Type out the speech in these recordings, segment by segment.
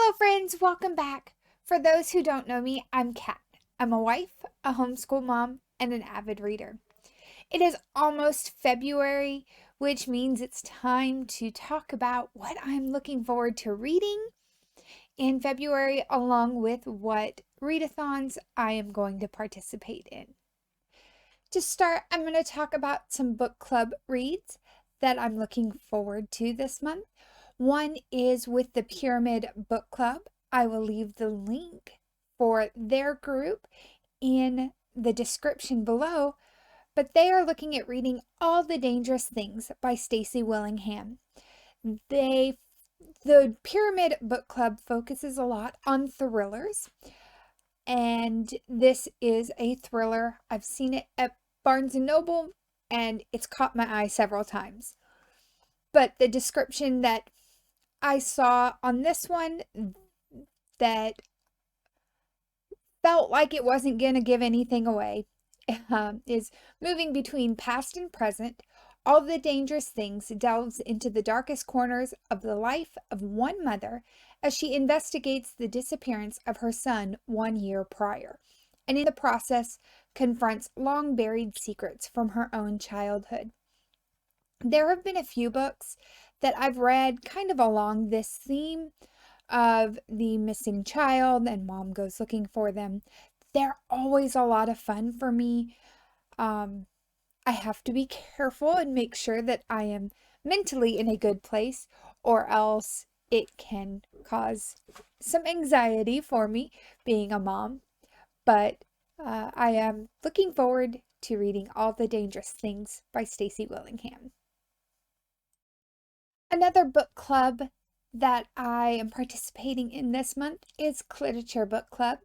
Hello, friends. Welcome back. For those who don't know me, I'm Kat. I'm a wife, a homeschool mom, and an avid reader. It is almost February, which means it's time to talk about what I'm looking forward to reading in February, along with what readathons I am going to participate in. To start, I'm going to talk about some book club reads that I'm looking forward to this month. One is with the Pyramid Book Club. I will leave the link for their group in the description below, but they are looking at reading All the Dangerous Things by Stacy Willingham. The Pyramid Book Club focuses a lot on thrillers, and this is a thriller. I've seen it at Barnes & Noble, and it's caught my eye several times. But the description that I saw on this one that felt like it wasn't going to give anything away is moving between past and present. All the Dangerous Things delves into the darkest corners of the life of one mother as she investigates the disappearance of her son 1 year prior, and in the process confronts long-buried secrets from her own childhood. There have been a few books that I've read kind of along this theme of the missing child and mom goes looking for them. They're always a lot of fun for me. I have to be careful and make sure that I am mentally in a good place, or else it can cause some anxiety for me being a mom. But I am looking forward to reading All the Dangerous Things by Stacy Willingham. Another book club that I am participating in this month is Cliterature Book Club.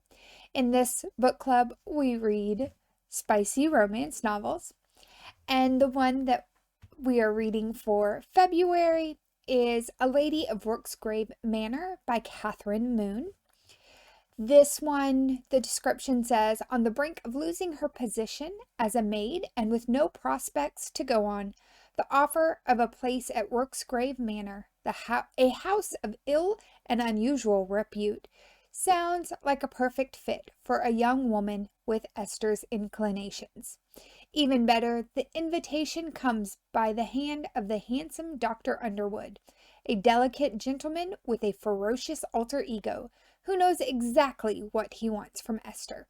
In this book club, we read spicy romance novels, and the one that we are reading for February is A Lady of Rooksgrave Manor by Catherine Moon. This one, the description says, on the brink of losing her position as a maid and with no prospects to go on, the offer of a place at Rooksgrave Manor, a house of ill and unusual repute, sounds like a perfect fit for a young woman with Esther's inclinations. Even better, the invitation comes by the hand of the handsome Dr. Underwood, a delicate gentleman with a ferocious alter ego who knows exactly what he wants from Esther.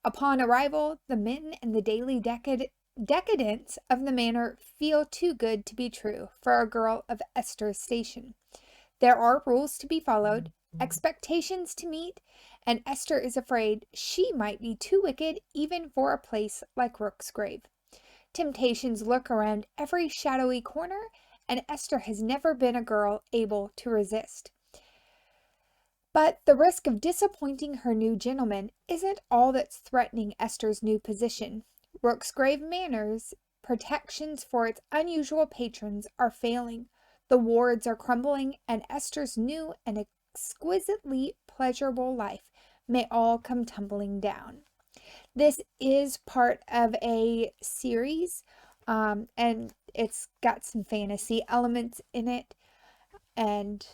Upon arrival, the men and the daily decadence of the manor feel too good to be true for a girl of Esther's station. There are rules to be followed, expectations to meet, and Esther is afraid she might be too wicked even for a place like Rooksgrave. Temptations lurk around every shadowy corner, and Esther has never been a girl able to resist. But the risk of disappointing her new gentleman isn't all that's threatening Esther's new position. Rooksgrave Manor's protections for its unusual patrons are failing. The wards are crumbling, and Esther's new and exquisitely pleasurable life may all come tumbling down. This is part of a series, and it's got some fantasy elements in it, and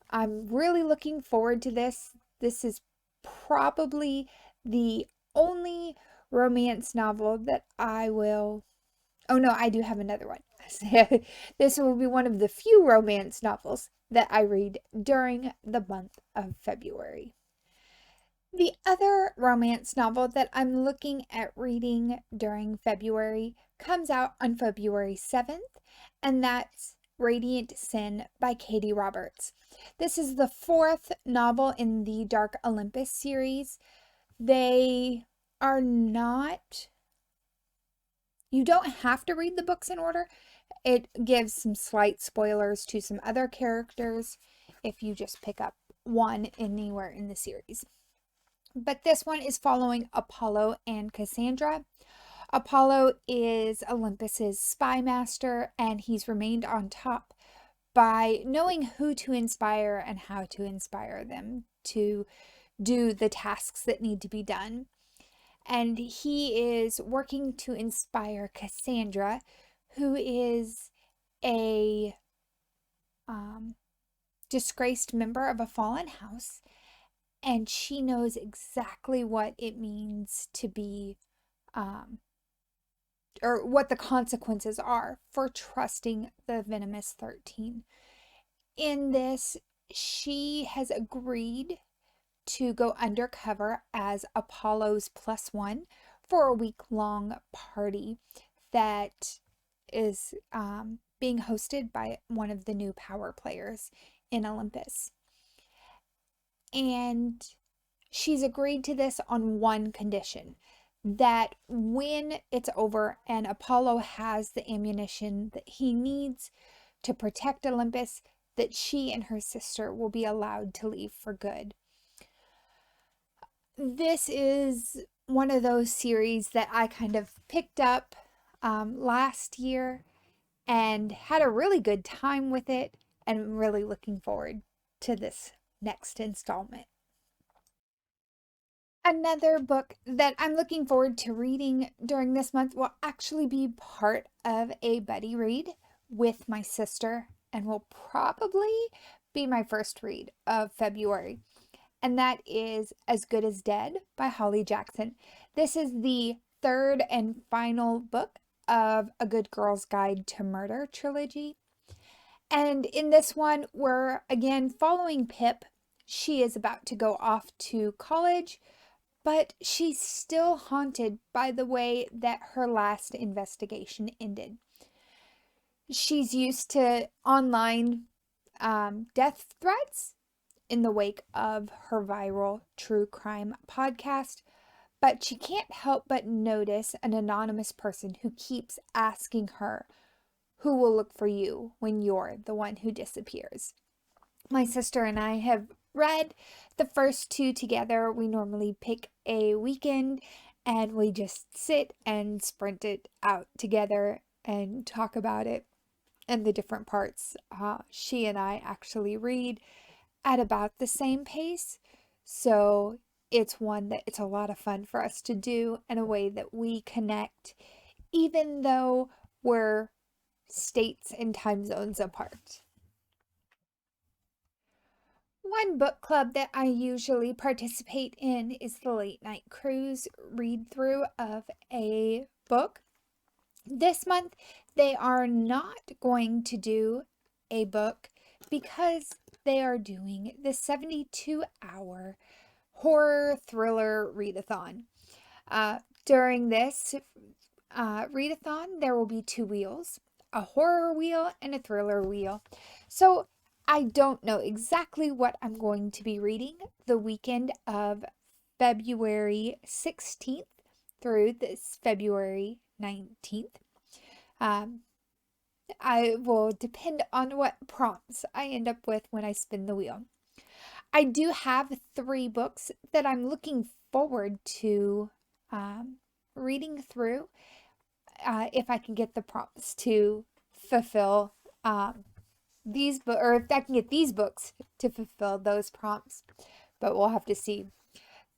I'm really looking forward to this. This is probably the only romance novel that I will... Oh no, I do have another one. This will be one of the few romance novels that I read during the month of February. The other romance novel that I'm looking at reading during February comes out on February 7th, and that's Radiant Sin by Katie Roberts. This is the fourth novel in the Dark Olympus series. They are not... You don't have to read the books in order. It gives some slight spoilers to some other characters if you just pick up one anywhere in the series. But this one is following Apollo and Cassandra. Apollo is Olympus's spy master, and he's remained on top by knowing who to inspire and how to inspire them to do the tasks that need to be done. And he is working to inspire Cassandra, who is a disgraced member of a fallen house, and she knows exactly what it means to be, um, or what the consequences are for trusting the Venomous 13. In this, she has agreed to go undercover as Apollo's +1 for a week-long party that is being hosted by one of the new power players in Olympus. And she's agreed to this on one condition, that when it's over and Apollo has the ammunition that he needs to protect Olympus, that she and her sister will be allowed to leave for good. This is one of those series that I kind of picked up last year and had a really good time with it, and I'm really looking forward to this next installment. Another book that I'm looking forward to reading during this month will actually be part of a buddy read with my sister and will probably be my first read of February. And that is As Good as Dead by Holly Jackson. This is the third and final book of A Good Girl's Guide to Murder trilogy. And in this one, we're again following Pip. She is about to go off to college, but she's still haunted by the way that her last investigation ended. She's used to online death threats in the wake of her viral true crime podcast, but she can't help but notice an anonymous person who keeps asking her, who will look for you when you're the one who disappears. My sister and I have read the first two together. We normally pick a weekend and we just sit and sprint it out together and talk about it and the different parts. She and I actually read at about the same pace, so it's one that it's a lot of fun for us to do in a way that we connect, even though we're states and time zones apart. One book club that I usually participate in is the Late Night Cruise read through of a book. This month, they are not going to do a book because they are doing the 72-hour horror thriller readathon. During this readathon, there will be two wheels, a horror wheel and a thriller wheel. So I don't know exactly what I'm going to be reading the weekend of February 16th through this February 19th. I will depend on what prompts I end up with when I spin the wheel. I do have 3 books that I'm looking forward to reading through if I can get the prompts to fulfill these books, or if I can get these books to fulfill those prompts, but we'll have to see.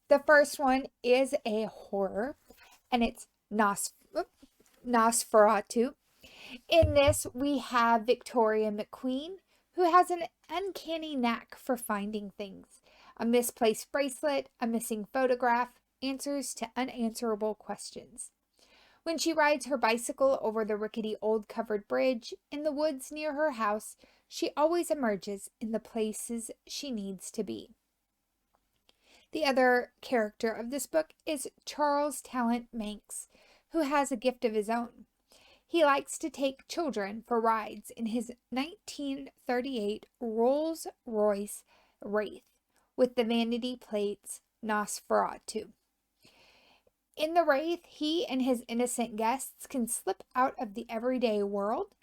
The first one is a horror, and it's Nosferatu. In this, we have Victoria McQueen, who has an uncanny knack for finding things. A misplaced bracelet, a missing photograph, answers to unanswerable questions. When she rides her bicycle over the rickety old covered bridge in the woods near her house, she always emerges in the places she needs to be. The other character of this book is Charles Talent Manx, who has a gift of his own. He likes to take children for rides in his 1938 Rolls-Royce Wraith with the vanity plates Nosferatu. In the Wraith, he and his innocent guests can slip out of the everyday world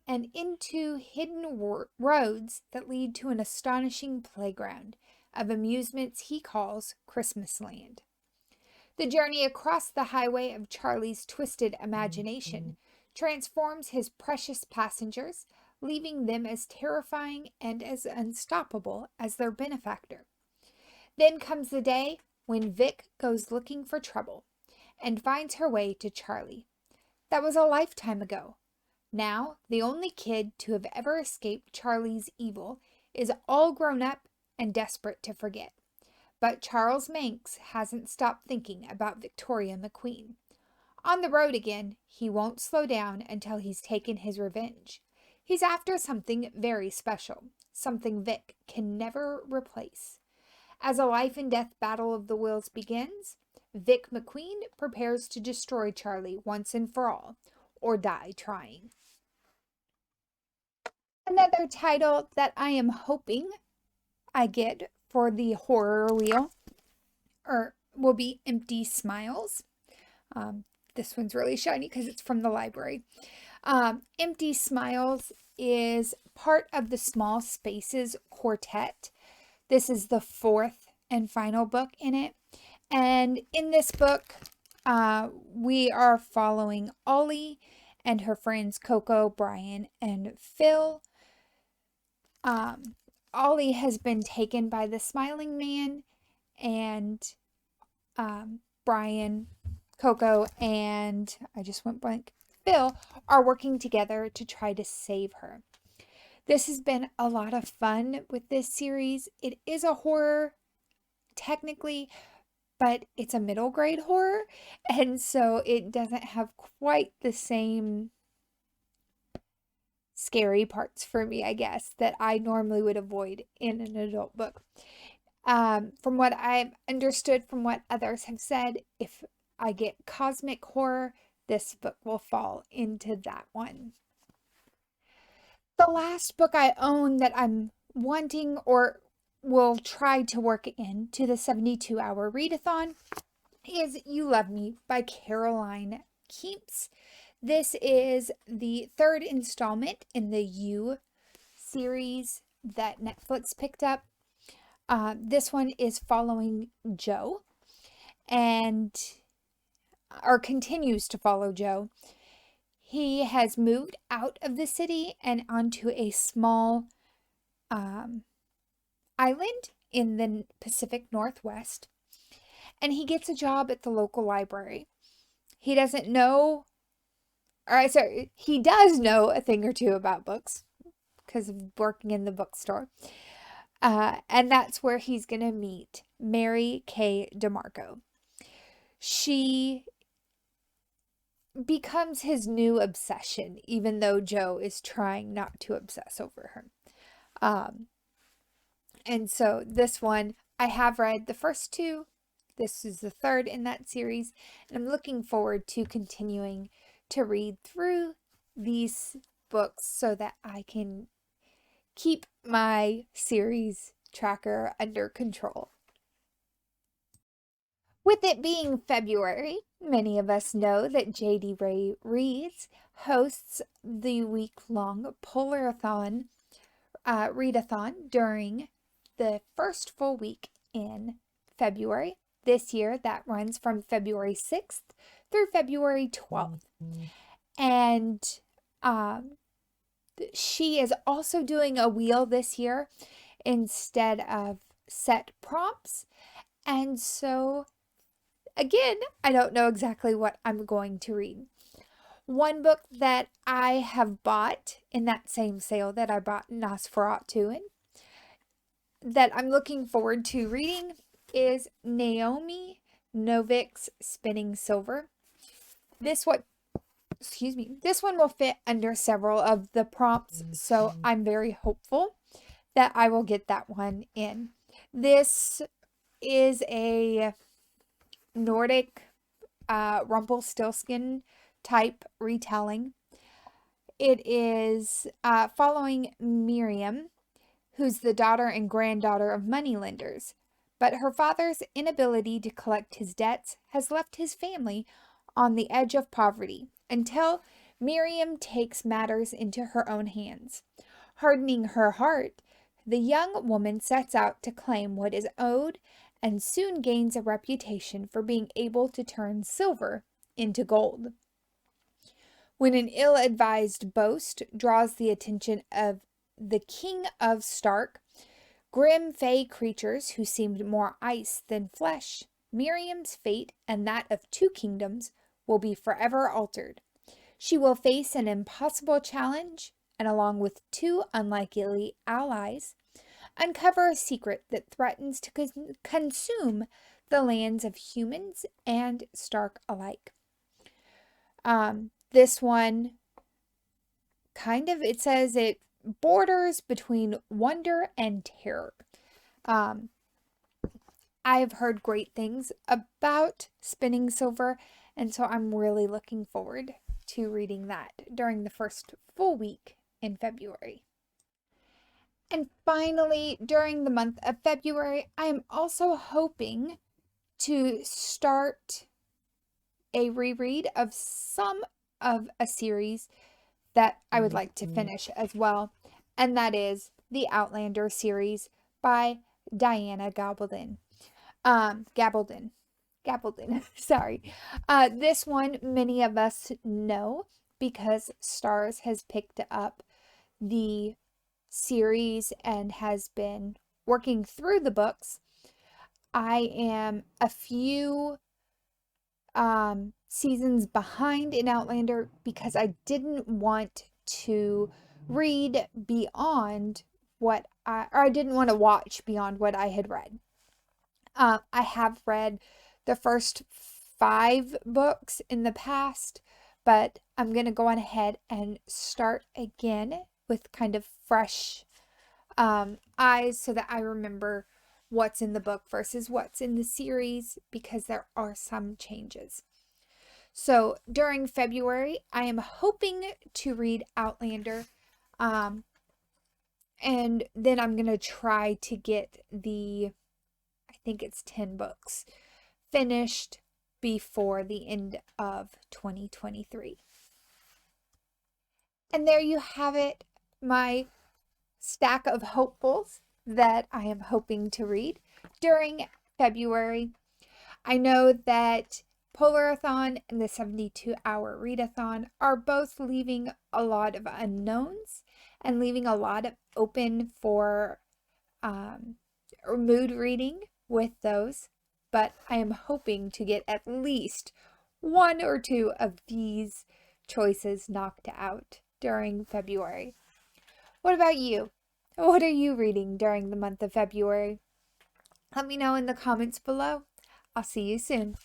and into hidden roads that lead to an astonishing playground of amusements he calls Christmasland. The journey across the highway of Charlie's twisted imagination transforms his precious passengers, leaving them as terrifying and as unstoppable as their benefactor. Then comes the day when Vic goes looking for trouble and finds her way to Charlie. That was a lifetime ago. Now, the only kid to have ever escaped Charlie's evil is all grown up and desperate to forget. But Charles Manx hasn't stopped thinking about Victoria McQueen. On the road again, he won't slow down until he's taken his revenge. He's after something very special, something Vic can never replace. As a life and death battle of the wills begins, Vic McQueen prepares to destroy Charlie once and for all, or die trying. Another title that I am hoping I get for the horror wheel will be Empty Smiles. This one's really shiny because it's from the library. Empty Smiles is part of the Small Spaces Quartet. This is the fourth and final book in it. And in this book, we are following Ollie and her friends Coco, Brian, and Phil. Ollie has been taken by the Smiling Man, and Brian, Coco, and I just went blank, Phil are working together to try to save her. This has been a lot of fun with this series. It is a horror, technically, but it's a middle grade horror, and so it doesn't have quite the same scary parts for me, I guess, that I normally would avoid in an adult book. From what I've understood from what others have said, if I get cosmic horror, this book will fall into that one. The last book I own that I'm wanting or will try to work into the 72-hour readathon is You Love Me by Caroline Keeps. This is the third installment in the You series that Netflix picked up. This one is following Joe or continues to follow Joe. He has moved out of the city and onto a small island in the Pacific Northwest. And he gets a job at the local library. He doesn't know, he does know a thing or two about books because of working in the bookstore. And that's where he's going to meet Mary Kay DeMarco. She becomes his new obsession, even though Joe is trying not to obsess over her. And so this one, I have read the first two. This is the third in that series, and I'm looking forward to continuing to read through these books so that I can keep my series tracker under control. With it being February, many of us know that JD Ray Reads hosts the week-long Polarthon readathon during the first full week in February. This year, that runs from February 6th through February 12th. And she is also doing a wheel this year instead of set prompts. And so, again, I don't know exactly what I'm going to read. One book that I have bought in that same sale that I bought Nosferatu in, that I'm looking forward to reading, is Naomi Novik's Spinning Silver. This one will fit under several of the prompts, so I'm very hopeful that I will get that one in. This is a Nordic Rumpelstiltskin type retelling. It is following Miriam, who's the daughter and granddaughter of moneylenders. But her father's inability to collect his debts has left his family on the edge of poverty until Miriam takes matters into her own hands. Hardening her heart, the young woman sets out to claim what is owed and soon gains a reputation for being able to turn silver into gold. When an ill-advised boast draws the attention of the King of Stark, grim fey creatures who seemed more ice than flesh, Miriam's fate and that of two kingdoms will be forever altered. She will face an impossible challenge, and along with two unlikely allies, uncover a secret that threatens to consume the lands of humans and Stark alike. This one it says it borders between wonder and terror. I've heard great things about Spinning Silver, and so I'm really looking forward to reading that during the first full week in February. And finally, during the month of February, I am also hoping to start a reread of some of a series that I would like to finish as well, and that is the Outlander series by Diana Gabaldon. Gabaldon, sorry. This one many of us know because Stars has picked up the series and has been working through the books. I am a few seasons behind in Outlander because I didn't want to read beyond I didn't want to watch beyond what I had read. I have read the first 5 books in the past, but I'm going to go on ahead and start again with kind of fresh eyes so that I remember what's in the book versus what's in the series because there are some changes. So during February, I am hoping to read Outlander, and then I'm going to try to get I think it's 10 books finished before the end of 2023. And there you have it, my stack of hopefuls that I am hoping to read during February. I know that Polarthon and the 72-hour readathon are both leaving a lot of unknowns and leaving a lot of open for mood reading with those, but I am hoping to get at least 1 or 2 of these choices knocked out during February. What about you? What are you reading during the month of February? Let me know in the comments below. I'll see you soon.